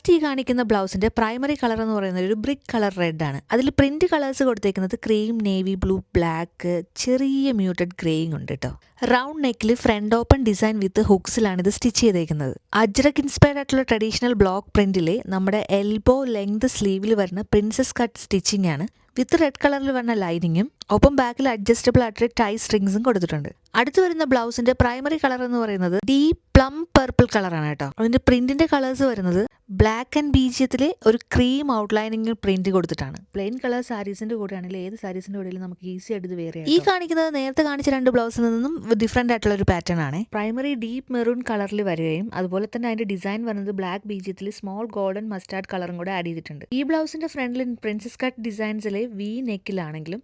First ഈ കാണിക്കുന്ന ബ്ലൗസിന്റെ primary colour എന്ന് പറയുന്നത് ഒരു ബ്രിക്ക് കളർ റെഡ് ആണ്. അതിൽ പ്രിന്റ് കളേഴ്സ് കൊടുത്തേക്കുന്നത് ക്രീം, നേവി ബ്ലൂ, ബ്ലാക്ക്, ചെറിയ മ്യൂട്ടഡ് ഗ്രേയും ഉണ്ട് കേട്ടോ. റൗണ്ട് നെക്കിൽ ഫ്രണ്ട് ഓപ്പൺ ഡിസൈൻ വിത്ത് ഹുക്സിലാണ് ഇത് സ്റ്റിച്ച് ചെയ്തേക്കുന്നത്. അജ്രക് ഇൻസ്പയർഡ് ആയിട്ടുള്ള ട്രഡീഷണൽ ബ്ലോക്ക് പ്രിന്റിലെ നമ്മുടെ എൽബോ ലെങ്ത് സ്ലീവിൽ വരുന്ന പ്രിൻസസ് കട്ട് സ്റ്റിച്ചിങ് ആണ് വിത്ത് റെഡ് കളറിൽ വരുന്ന ലൈനിങ്ങും ഒപ്പം ബാക്കിൽ അഡ്ജസ്റ്റബിൾ ആയിട്ട് ടൈ സ്ട്രിങ്സും കൊടുത്തിട്ടുണ്ട്. അടുത്ത് വരുന്ന ബ്ലൗസിന്റെ പ്രൈമറി കളർ എന്ന് പറയുന്നത് ഡീപ് പ്ലം പർപ്പിൾ കളറാണ് കേട്ടോ. അതിന്റെ പ്രിന്റിന്റെ കളേഴ്സ് വരുന്നത് ബ്ലാക്ക് ആൻഡ് ബീജിയത്തിലെ ഒരു ക്രീം ഔട്ട്ലൈനിങ് പ്രിന്റ് കൊടുത്തിട്ടാണ്. പ്ലെയിൻ കളർ സാരീസിന്റെ കൂടെ ആണെങ്കിൽ ഏത് സാരീസിന്റെ കൂടെ നമുക്ക് ഈസി ആയിട്ട് ഇത് വേറെ. ഈ കാണിക്കുന്നത് നേരത്തെ കാണിച്ച രണ്ട് ബ്ലൗസിൽ നിന്നും ഡിഫറെന്റ് ആയിട്ടുള്ള ഒരു പാറ്റേൺ ആണ്. പ്രൈമറി ഡീപ്പ് മെറൂൺ കളറിൽ വരികയും അതുപോലെ തന്നെ അതിന്റെ ഡിസൈൻ വരുന്നത് ബ്ലാക്ക് ബീജിയത്തിൽ സ്മോൾ ഗോൾഡൻ മസ്റ്റാർഡ് കളറും കൂടെ ആഡ് ചെയ്തിട്ടുണ്ട്. ഈ ബ്ലൗസിന്റെ ഫ്രണ്ടിൽ പ്രിൻസസ് കട്ട് ഡിസൈൻസിലെ വി നെക്കിലാണെങ്കിലും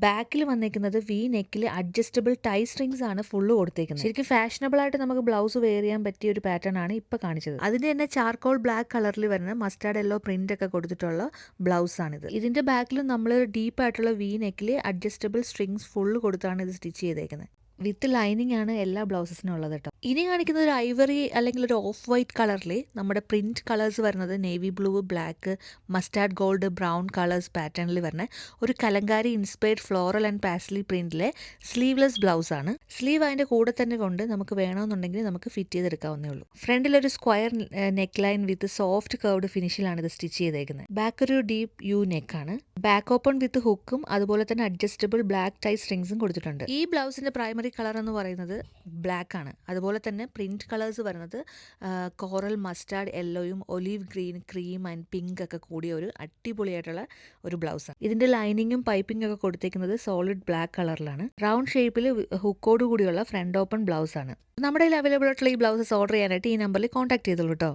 ബാക്കിൽ വന്നേക്കുന്നത് വി നെക്കിൽ അഡ്ജസ്റ്റബിൾ ടൈ സ്ട്രിങ്സ് ആണ് ഫുള്ള് കൊടുത്തേക്കുന്നത്. ശരിക്കും ഫാഷനബിൾ ആയിട്ട് നമുക്ക് ബ്ലൗസ് വെയർ ചെയ്യാൻ പറ്റിയ ഒരു പാറ്റേൺ ആണ് ഇപ്പൊ കാണിച്ചത്. അതിന്റെ തന്നെ ചാർക്കോൾ ബ്ലാക്ക് കളറിൽ വരുന്ന മസ്റ്റാർഡ് യെല്ലോ പ്രിന്റ് ഒക്കെ കൊടുത്തിട്ടുള്ള ബ്ലൗസ് ആണിത്. ഇതിന്റെ ബാക്കിലും നമ്മൾ ഡീപ്പ് ആയിട്ടുള്ള വി നെക്കിൽ അഡ്ജസ്റ്റബിൾ സ്ട്രിങ്സ് ഫുള്ള് കൊടുത്താണ് ഇത് സ്റ്റിച്ച് ചെയ്തേക്കുന്നത്. വിത്ത് ലൈനിങ് ആണ് എല്ലാ ബ്ലൗസസിനും ഉള്ളത് കേട്ടോ. ഇനി കാണിക്കുന്നത് ഒരു ഐവറി അല്ലെങ്കിൽ ഒരു ഓഫ് വൈറ്റ് കളറിൽ നമ്മുടെ പ്രിന്റ് കളേഴ്സ് വരുന്നത് navy blue, black, mustard gold, brown colours പാറ്റേണിൽ വരുന്ന ഒരു kalamkari inspired floral and paisley പ്രിന്റിലെ സ്ലീവ്ലെസ് ബ്ലൗസ് ആണ്. സ്ലീവ് അതിന്റെ കൂടെ തന്നെ കൊണ്ട് നമുക്ക് വേണമെന്നുണ്ടെങ്കിൽ നമുക്ക് ഫിറ്റ് ചെയ്തെടുക്കാവുന്നേ ഉള്ളൂ. ഫ്രണ്ടിൽ ഒരു square neck line with soft curved ഫിനിഷിലാണ് ഇത് സ്റ്റിച്ച് ചെയ്തേക്കുന്നത്. ബാക്ക് ഒരു ഡീപ്പ് യു നെക്ക് ആണ്. ബാക്ക് ഓപ്പൺ വിത്ത് ഹുക്കും അതുപോലെ തന്നെ അഡ്ജസ്റ്റബിൾ ബ്ലാക്ക് ടൈ സ്ട്രിങ്സും കൊടുത്തിട്ടുണ്ട്. ഈ ബ്ലൗസിന്റെ പ്രൈമറി കളർ എന്ന് പറയുന്നത് ബ്ലാക്ക് ആണ്. അതുപോലെ തന്നെ പ്രിന്റ് കളേഴ്സ് വരുന്നത് കോറൽ, മസ്റ്റാർഡ് യെല്ലോയും olive green, cream and pink ഒക്കെ കൂടിയ ഒരു അടിപൊളിയായിട്ടുള്ള ഒരു ബ്ലൗസാണ്. ഇതിന്റെ ലൈനിങ്ങും പൈപ്പിംഗ് ഒക്കെ കൊടുത്തേക്കുന്നത് സോളിഡ് ബ്ലാക്ക് കളറിലാണ്. റൗണ്ട് ഷേപ്പിൽ ഹുക്കോട് കൂടിയുള്ള ഫ്രണ്ട് ഓപ്പൺ ബ്ലൗസ് ആണ്. നമ്മുടെ കയ്യിൽ അവൈലബിൾ ആയിട്ടുള്ള ഈ ബ്ലൗസസ് ഓർഡർ ചെയ്യാനായിട്ട് ഈ നമ്പറിൽ കോൺടാക്ട് ചെയ്തോളൂ കേട്ടോ.